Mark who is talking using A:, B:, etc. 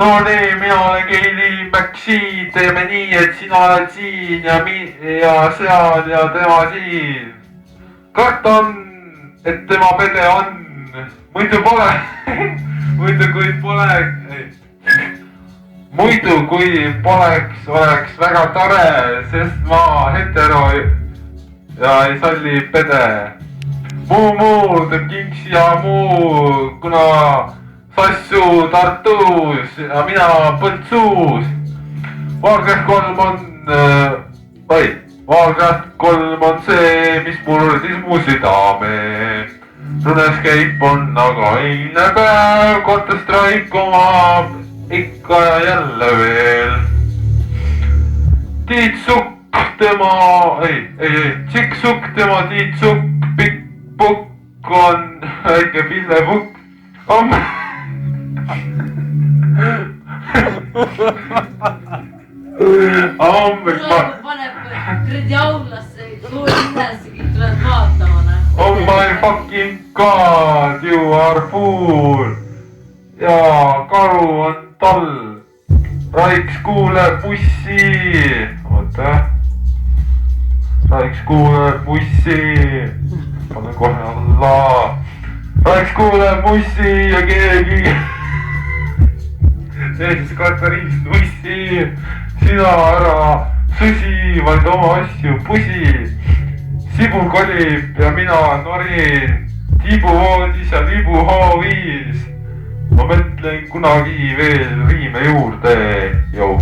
A: no nii, mina olen Keili McShee, teeme nii, et sina oled siin ja seal ja tema siin. kartan, et tema pede on, muidu pole muidu kui poleks, oleks väga tore, sest ma hetero ja ei salli pede. Muu teeb kinksi ja muu, kuna Sassu Tartus ja mina Põltsuus. Valgräht 3 on see, mis murdis mu südame. Runescape on aga eilne päev, korterstraik omab ikka ja jälle veel. Tiit Sukk tema, Tšikk Sukk tema Tiit Sukk, pikk pukk on väike pillepukk.
B: Paneb kuradi aulasse, suuri ülesegi tuleb vaatama.
A: Oh my fucking god, you are fool. Ja karu on tall. Raiks kuuleb bussi. Oota. Raiks kuuleb bussi. Pane kohe alla. Raiks kuuleb bussi ja keegi. Teesis Katariinist bussi. Sina ära susi, vaid oma asju pusi. Sibul kolib ja mina norin. Tiibu voodis ja Liibu hoovis. Ma mõtlen kunagi veel riime juurde, jou.